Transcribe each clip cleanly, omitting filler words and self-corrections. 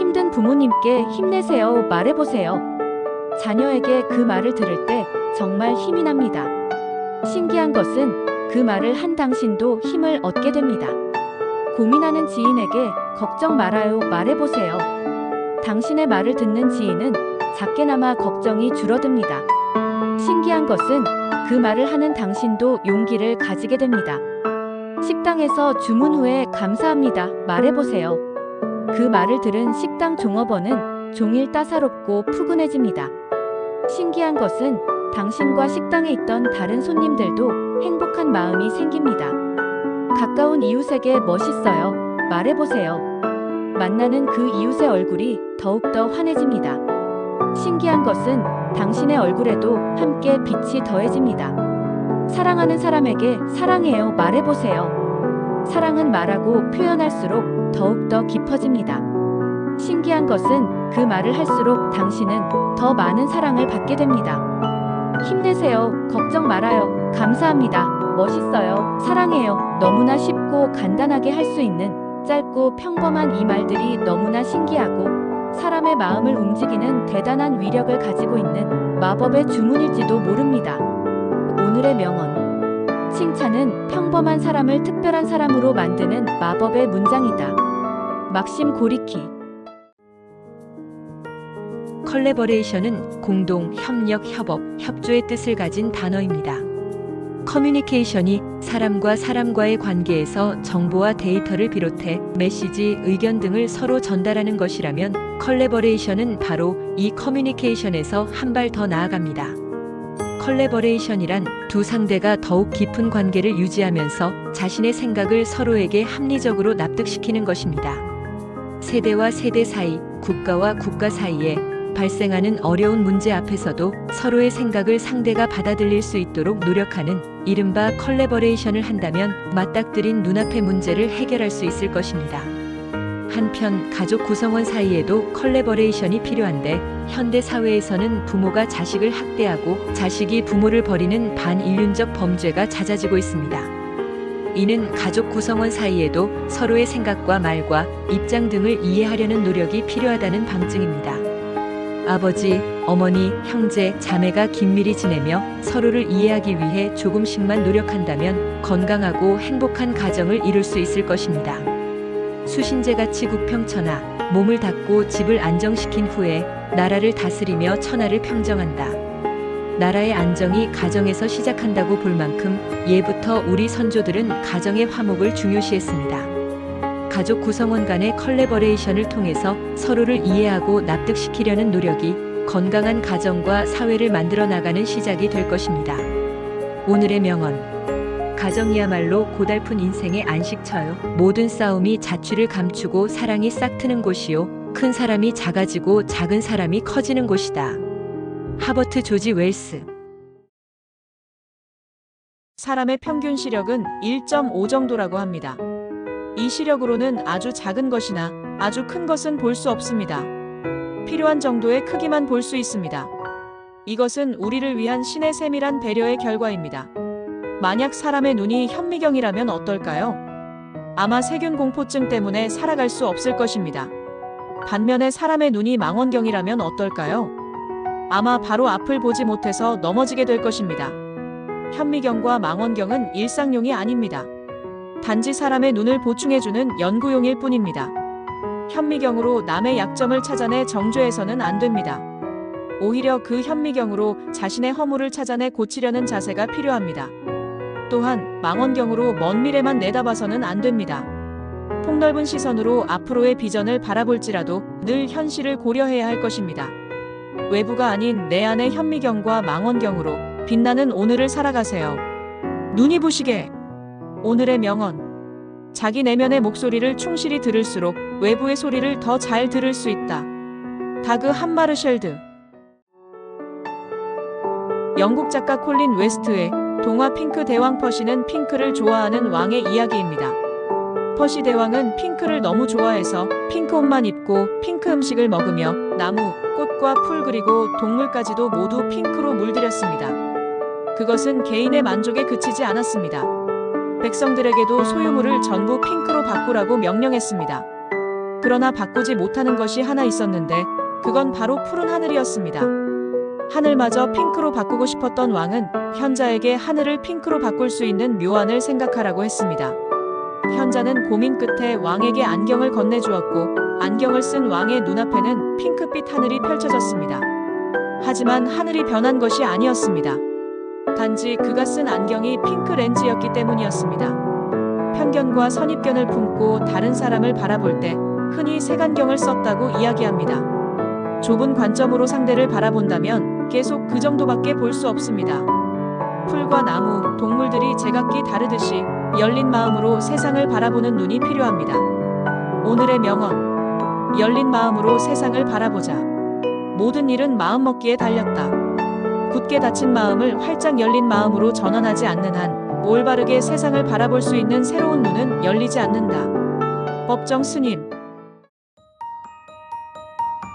힘든 부모님께 힘내세요 말해보세요. 자녀에게 그 말을 들을 때 정말 힘이 납니다. 신기한 것은 그 말을 한 당신도 힘을 얻게 됩니다. 고민하는 지인에게 걱정 말아요 말해보세요. 당신의 말을 듣는 지인은 작게나마 걱정이 줄어듭니다. 신기한 것은 그 말을 하는 당신도 용기를 가지게 됩니다. 식당에서 주문 후에 감사합니다 말해보세요. 그 말을 들은 식당 종업원은 종일 따사롭고 푸근해집니다. 신기한 것은 당신과 식당에 있던 다른 손님들도 행복한 마음이 생깁니다. 가까운 이웃에게 멋있어요 말해보세요. 만나는 그 이웃의 얼굴이 더욱더 환해집니다. 신기한 것은 당신의 얼굴에도 함께 빛이 더해집니다. 사랑하는 사람에게 사랑해요 말해보세요. 사랑은 말하고 표현할수록 더욱더 깊어집니다. 신기한 것은 그 말을 할수록 당신은 더 많은 사랑을 받게 됩니다. 힘내세요. 걱정 말아요. 감사합니다. 멋있어요. 사랑해요. 너무나 쉽고 간단하게 할 수 있는 짧고 평범한 이 말들이 너무나 신기하고 사람의 마음을 움직이는 대단한 위력을 가지고 있는 마법의 주문일지도 모릅니다. 오늘의 명언. 칭찬은 평범한 사람을 특별한 사람으로 만드는 마법의 문장이다. 막심 고리키. 컬래버레이션은 공동, 협력, 협업, 협조의 뜻을 가진 단어입니다. 커뮤니케이션이 사람과 사람과의 관계에서 정보와 데이터를 비롯해 메시지, 의견 등을 서로 전달하는 것이라면 컬래버레이션은 바로 이 커뮤니케이션에서 한 발 더 나아갑니다. 컬래버레이션이란 두 상대가 더욱 깊은 관계를 유지하면서 자신의 생각을 서로에게 합리적으로 납득시키는 것입니다. 세대와 세대 사이, 국가와 국가 사이에 발생하는 어려운 문제 앞에서도 서로의 생각을 상대가 받아들일 수 있도록 노력하는 이른바 컬래버레이션을 한다면 맞닥뜨린 눈앞의 문제를 해결할 수 있을 것입니다. 한편 가족 구성원 사이에도 컬래버레이션이 필요한데 현대 사회에서는 부모가 자식을 학대하고 자식이 부모를 버리는 반인륜적 범죄가 잦아지고 있습니다. 이는 가족 구성원 사이에도 서로의 생각과 말과 입장 등을 이해하려는 노력이 필요하다는 방증입니다. 아버지, 어머니, 형제, 자매가 긴밀히 지내며 서로를 이해하기 위해 조금씩만 노력한다면 건강하고 행복한 가정을 이룰 수 있을 것입니다. 수신제같이 국평천하, 몸을 닦고 집을 안정시킨 후에 나라를 다스리며 천하를 평정한다. 나라의 안정이 가정에서 시작한다고 볼 만큼 예부터 우리 선조들은 가정의 화목을 중요시했습니다. 가족 구성원 간의 컬래버레이션을 통해서 서로를 이해하고 납득시키려는 노력이 건강한 가정과 사회를 만들어 나가는 시작이 될 것입니다. 오늘의 명언. 가정이야말로 고달픈 인생의 안식처요. 모든 싸움이 자취를 감추고 사랑이 싹트는 곳이요. 큰 사람이 작아지고 작은 사람이 커지는 곳이다. 하버트 조지 웰스. 사람의 평균 시력은 1.5 정도라고 합니다. 이 시력으로는 아주 작은 것이나 아주 큰 것은 볼 수 없습니다. 필요한 정도의 크기만 볼 수 있습니다. 이것은 우리를 위한 신의 세밀한 배려의 결과입니다. 만약 사람의 눈이 현미경이라면 어떨까요? 아마 세균 공포증 때문에 살아갈 수 없을 것입니다. 반면에 사람의 눈이 망원경이라면 어떨까요? 아마 바로 앞을 보지 못해서 넘어지게 될 것입니다. 현미경과 망원경은 일상용이 아닙니다. 단지 사람의 눈을 보충해주는 연구용일 뿐입니다. 현미경으로 남의 약점을 찾아내 정죄해서는 안 됩니다. 오히려 그 현미경으로 자신의 허물을 찾아내 고치려는 자세가 필요합니다. 또한 망원경으로 먼 미래만 내다봐서는 안 됩니다. 폭넓은 시선으로 앞으로의 비전을 바라볼지라도 늘 현실을 고려해야 할 것입니다. 외부가 아닌 내 안의 현미경과 망원경으로 빛나는 오늘을 살아가세요. 눈이 부시게. 오늘의 명언. 자기 내면의 목소리를 충실히 들을수록 외부의 소리를 더 잘 들을 수 있다. 다그 함마르쉘드. 영국 작가 콜린 웨스트의 동화 핑크 대왕 퍼시는 핑크를 좋아하는 왕의 이야기입니다. 퍼시 대왕은 핑크를 너무 좋아해서 핑크 옷만 입고 핑크 음식을 먹으며 나무, 꽃과 풀 그리고 동물까지도 모두 핑크로 물들였습니다. 그것은 개인의 만족에 그치지 않았습니다. 백성들에게도 소유물을 전부 핑크로 바꾸라고 명령했습니다. 그러나 바꾸지 못하는 것이 하나 있었는데 그건 바로 푸른 하늘이었습니다. 하늘마저 핑크로 바꾸고 싶었던 왕은 현자에게 하늘을 핑크로 바꿀 수 있는 묘안을 생각하라고 했습니다. 현자는 고민 끝에 왕에게 안경을 건네주었고 안경을 쓴 왕의 눈앞에는 핑크빛 하늘이 펼쳐졌습니다. 하지만 하늘이 변한 것이 아니었습니다. 단지 그가 쓴 안경이 핑크 렌즈였기 때문이었습니다. 편견과 선입견을 품고 다른 사람을 바라볼 때 흔히 색안경을 썼다고 이야기합니다. 좁은 관점으로 상대를 바라본다면 계속 그 정도밖에 볼 수 없습니다. 풀과 나무, 동물들이 제각기 다르듯이 열린 마음으로 세상을 바라보는 눈이 필요합니다. 오늘의 명언. 열린 마음으로 세상을 바라보자. 모든 일은 마음먹기에 달렸다. 굳게 닫힌 마음을 활짝 열린 마음으로 전환하지 않는 한 올바르게 세상을 바라볼 수 있는 새로운 눈은 열리지 않는다. 법정 스님.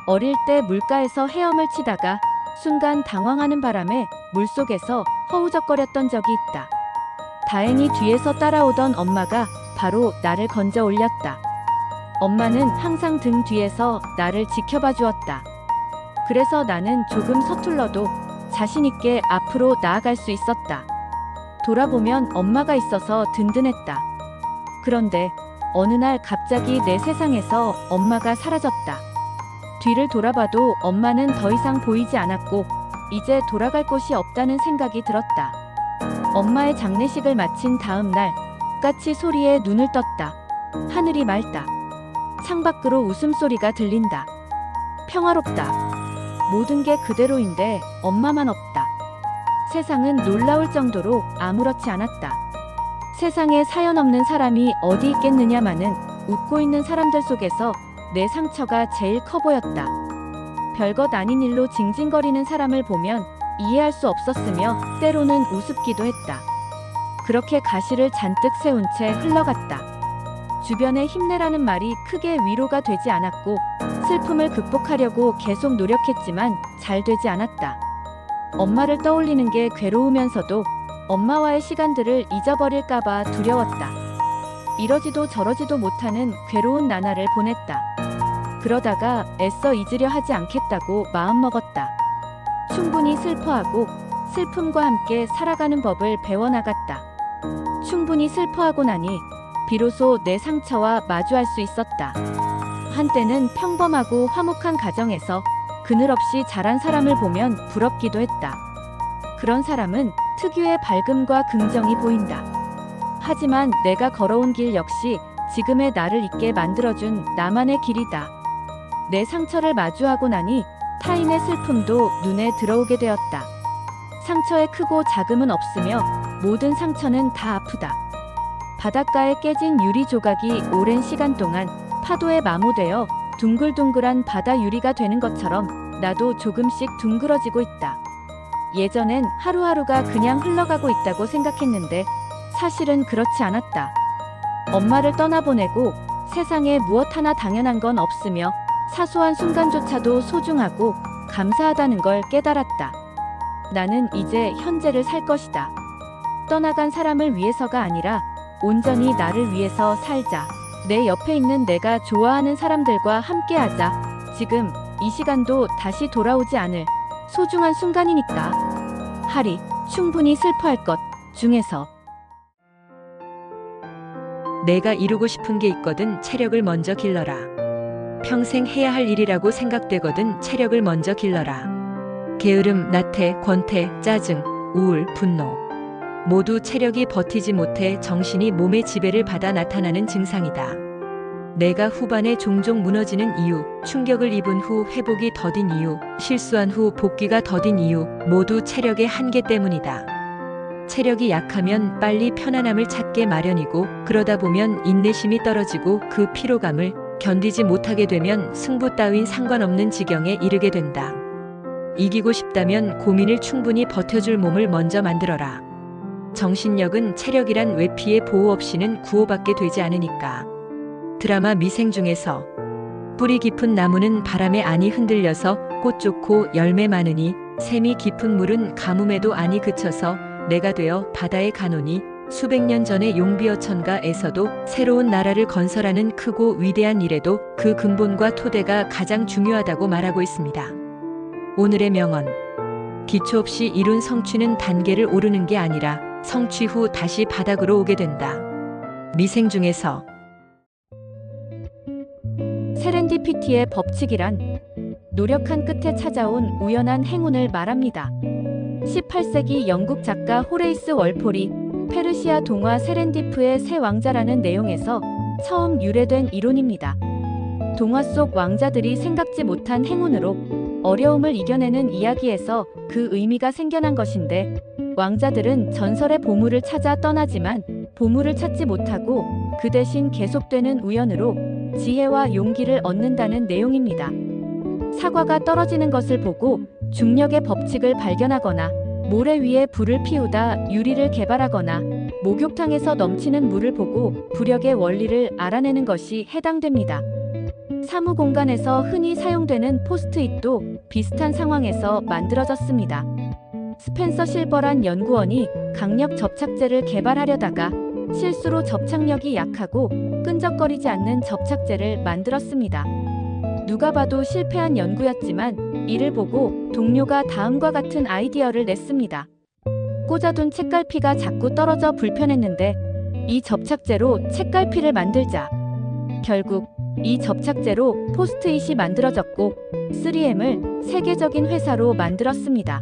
어릴 때 물가에서 헤엄을 치다가 순간 당황하는 바람에 물속에서 허우적거렸던 적이 있다. 다행히 뒤에서 따라오던 엄마가 바로 나를 건져 올렸다. 엄마는 항상 등 뒤에서 나를 지켜봐 주었다. 그래서 나는 조금 서툴러도 자신있게 앞으로 나아갈 수 있었다. 돌아보면 엄마가 있어서 든든했다. 그런데 어느 날 갑자기 내 세상에서 엄마가 사라졌다. 뒤를 돌아봐도 엄마는 더 이상 보이지 않았고 이제 돌아갈 곳이 없다는 생각이 들었다. 엄마의 장례식을 마친 다음 날 까치 소리에 눈을 떴다. 하늘이 맑다. 창밖으로 웃음소리가 들린다. 평화롭다. 모든 게 그대로인데 엄마만 없다. 세상은 놀라울 정도로 아무렇지 않았다. 세상에 사연 없는 사람이 어디 있겠느냐마는 웃고 있는 사람들 속에서 내 상처가 제일 커 보였다. 별것 아닌 일로 징징거리는 사람을 보면 이해할 수 없었으며 때로는 우습기도 했다. 그렇게 가시를 잔뜩 세운 채 흘러갔다. 주변에 힘내라는 말이 크게 위로가 되지 않았고 슬픔을 극복하려고 계속 노력했지만 잘 되지 않았다. 엄마를 떠올리는 게 괴로우면서도 엄마와의 시간들을 잊어버릴까봐 두려웠다. 이러지도 저러지도 못하는 괴로운 나날을 보냈다. 그러다가 애써 잊으려 하지 않겠다고 마음먹었다. 충분히 슬퍼하고 슬픔과 함께 살아가는 법을 배워나갔다. 충분히 슬퍼하고 나니 비로소 내 상처와 마주할 수 있었다. 한때는 평범하고 화목한 가정에서 그늘 없이 자란 사람을 보면 부럽기도 했다. 그런 사람은 특유의 밝음과 긍정이 보인다. 하지만 내가 걸어온 길 역시 지금의 나를 있게 만들어준 나만의 길이다. 내 상처를 마주하고 나니 타인의 슬픔도 눈에 들어오게 되었다. 상처에 크고 작음은 없으며 모든 상처는 다 아프다. 바닷가에 깨진 유리 조각이 오랜 시간 동안 파도에 마모되어 둥글둥글한 바다 유리가 되는 것처럼 나도 조금씩 둥그러지고 있다. 예전엔 하루하루가 그냥 흘러가고 있다고 생각했는데 사실은 그렇지 않았다. 엄마를 떠나보내고 세상에 무엇 하나 당연한 건 없으며 사소한 순간조차도 소중하고 감사하다는 걸 깨달았다. 나는 이제 현재를 살 것이다. 떠나간 사람을 위해서가 아니라 온전히 나를 위해서 살자. 내 옆에 있는 내가 좋아하는 사람들과 함께하자. 지금 이 시간도 다시 돌아오지 않을 소중한 순간이니까. 하리, 충분히 슬퍼할 것 중에서 내가 이루고 싶은 게 있거든 체력을 먼저 길러라. 평생 해야 할 일이라고 생각되거든 체력을 먼저 길러라. 게으름, 나태, 권태, 짜증, 우울, 분노. 모두 체력이 버티지 못해 정신이 몸의 지배를 받아 나타나는 증상이다. 내가 후반에 종종 무너지는 이유, 충격을 입은 후 회복이 더딘 이유, 실수한 후 복귀가 더딘 이유, 모두 체력의 한계 때문이다. 체력이 약하면 빨리 편안함을 찾게 마련이고 그러다 보면 인내심이 떨어지고 그 피로감을 견디지 못하게 되면 승부 따윈 상관없는 지경에 이르게 된다. 이기고 싶다면 고민을 충분히 버텨줄 몸을 먼저 만들어라. 정신력은 체력이란 외피의 보호 없이는 구호받게 되지 않으니까. 드라마 미생 중에서 뿌리 깊은 나무는 바람에 아니 흔들려서 꽃 좋고 열매 많으니 샘이 깊은 물은 가뭄에도 아니 그쳐서 내가 되어 바다에 가노니 수백 년 전의 용비어천가에서도 새로운 나라를 건설하는 크고 위대한 일에도 그 근본과 토대가 가장 중요하다고 말하고 있습니다. 오늘의 명언. 기초 없이 이룬 성취는 단계를 오르는 게 아니라 성취 후 다시 바닥으로 오게 된다. 미생 중에서 세렌디피티의 법칙이란 노력한 끝에 찾아온 우연한 행운을 말합니다. 18세기 영국 작가 호레이스 월폴이 페르시아 동화 세렌디프의 새 왕자라는 내용에서 처음 유래된 이론입니다. 동화 속 왕자들이 생각지 못한 행운으로 어려움을 이겨내는 이야기에서 그 의미가 생겨난 것인데, 왕자들은 전설의 보물을 찾아 떠나지만 보물을 찾지 못하고 그 대신 계속되는 우연으로 지혜와 용기를 얻는다는 내용입니다. 사과가 떨어지는 것을 보고 중력의 법칙을 발견하거나, 모래 위에 불을 피우다 유리를 개발하거나, 목욕탕에서 넘치는 물을 보고 부력의 원리를 알아내는 것이 해당됩니다. 사무 공간에서 흔히 사용되는 포스트잇도 비슷한 상황에서 만들어졌습니다. 스펜서 실버란 연구원이 강력 접착제를 개발하려다가 실수로 접착력이 약하고 끈적거리지 않는 접착제를 만들었습니다. 누가 봐도 실패한 연구였지만 이를 보고 동료가 다음과 같은 아이디어를 냈습니다. 꽂아둔 책갈피가 자꾸 떨어져 불편했는데 이 접착제로 책갈피를 만들자. 결국 이 접착제로 포스트잇이 만들어졌고 3M을 세계적인 회사로 만들었습니다.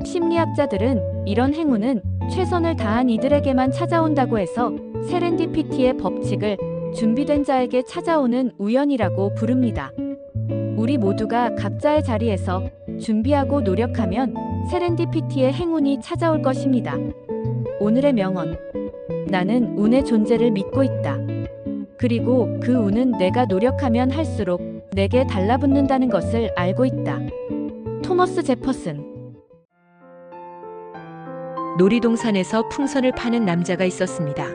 심리학자들은 이런 행운은 최선을 다한 이들에게만 찾아온다고 해서 세렌디피티의 법칙을 준비된 자에게 찾아오는 우연이라고 부릅니다. 우리 모두가 각자의 자리에서 준비하고 노력하면 세렌디피티의 행운이 찾아올 것입니다. 오늘의 명언. 나는 운의 존재를 믿고 있다. 그리고 그 운은 내가 노력하면 할수록 내게 달라붙는다는 것을 알고 있다. 토머스 제퍼슨. 놀이동산에서 풍선을 파는 남자가 있었습니다.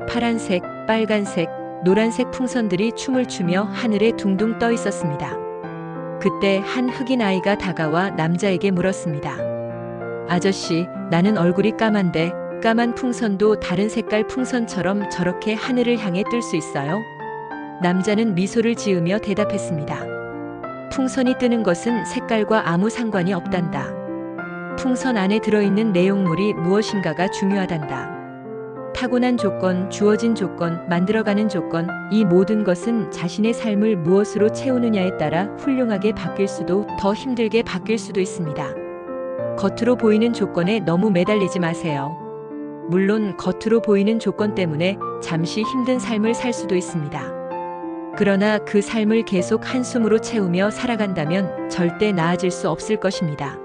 파란색, 빨간색, 노란색 풍선들이 춤을 추며 하늘에 둥둥 떠 있었습니다. 그때 한 흑인 아이가 다가와 남자에게 물었습니다. 아저씨, 나는 얼굴이 까만데 까만 풍선도 다른 색깔 풍선처럼 저렇게 하늘을 향해 뜰 수 있어요? 남자는 미소를 지으며 대답했습니다. 풍선이 뜨는 것은 색깔과 아무 상관이 없단다. 풍선 안에 들어있는 내용물이 무엇인가가 중요하단다. 타고난 조건, 주어진 조건, 만들어가는 조건, 이 모든 것은 자신의 삶을 무엇으로 채우느냐에 따라 훌륭하게 바뀔 수도 더 힘들게 바뀔 수도 있습니다. 겉으로 보이는 조건에 너무 매달리지 마세요. 물론 겉으로 보이는 조건 때문에 잠시 힘든 삶을 살 수도 있습니다. 그러나 그 삶을 계속 한숨으로 채우며 살아간다면 절대 나아질 수 없을 것입니다.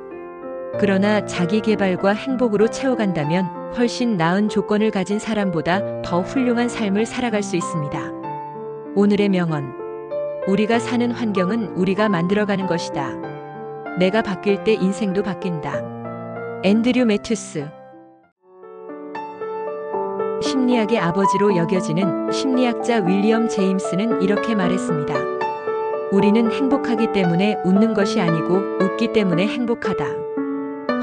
그러나 자기 개발과 행복으로 채워간다면 훨씬 나은 조건을 가진 사람보다 더 훌륭한 삶을 살아갈 수 있습니다. 오늘의 명언. 우리가 사는 환경은 우리가 만들어가는 것이다. 내가 바뀔 때 인생도 바뀐다. 앤드류 매튜스. 심리학의 아버지로 여겨지는 심리학자 윌리엄 제임스는 이렇게 말했습니다. 우리는 행복하기 때문에 웃는 것이 아니고 웃기 때문에 행복하다.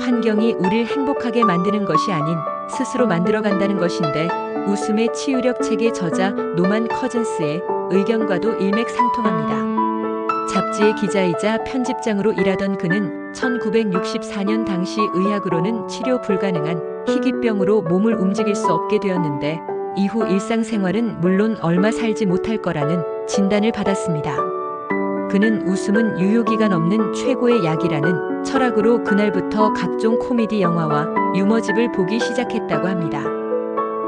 환경이 우릴 행복하게 만드는 것이 아닌 스스로 만들어간다는 것인데, 웃음의 치유력 책의 저자 노만 커즌스의 의견과도 일맥상통합니다. 잡지의 기자이자 편집장으로 일하던 그는 1964년 당시 의학으로는 치료 불가능한 희귀병으로 몸을 움직일 수 없게 되었는데, 이후 일상생활은 물론 얼마 살지 못할 거라는 진단을 받았습니다. 그는 웃음은 유효기간 없는 최고의 약이라는 철학으로 그날부터 각종 코미디 영화와 유머집을 보기 시작했다고 합니다.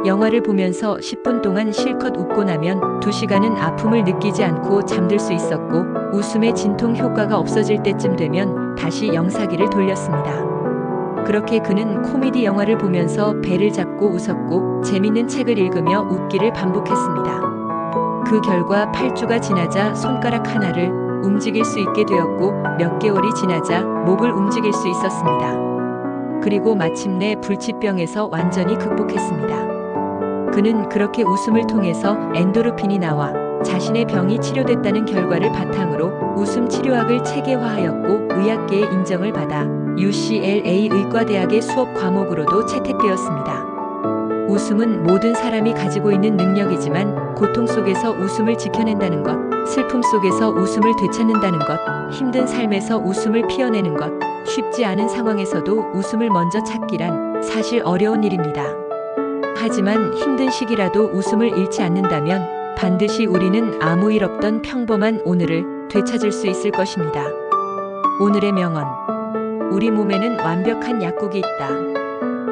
영화를 보면서 10분 동안 실컷 웃고 나면 2시간은 아픔을 느끼지 않고 잠들 수 있었고, 웃음의 진통 효과가 없어질 때쯤 되면 다시 영사기를 돌렸습니다. 그렇게 그는 코미디 영화를 보면서 배를 잡고 웃었고 재밌는 책을 읽으며 웃기를 반복했습니다. 그 결과 8주가 지나자 손가락 하나를 움직일 수 있게 되었고, 몇 개월이 지나자 목을 움직일 수 있었습니다. 그리고 마침내 불치병에서 완전히 극복했습니다. 그는 그렇게 웃음을 통해서 엔도르핀이 나와 자신의 병이 치료됐다는 결과를 바탕으로 웃음 치료학을 체계화하였고, 의학계의 인정을 받아 UCLA 의과대학의 수업 과목으로도 채택되었습니다. 웃음은 모든 사람이 가지고 있는 능력이지만 고통 속에서 웃음을 지켜낸다는 것, 슬픔 속에서 웃음을 되찾는다는 것, 힘든 삶에서 웃음을 피워내는 것, 쉽지 않은 상황에서도 웃음을 먼저 찾기란 사실 어려운 일입니다. 하지만 힘든 시기라도 웃음을 잃지 않는다면 반드시 우리는 아무 일 없던 평범한 오늘을 되찾을 수 있을 것입니다. 오늘의 명언. 우리 몸에는 완벽한 약국이 있다.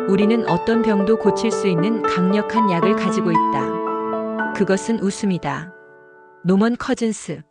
우리는 어떤 병도 고칠 수 있는 강력한 약을 가지고 있다. 그것은 웃음이다. 노먼 커즌스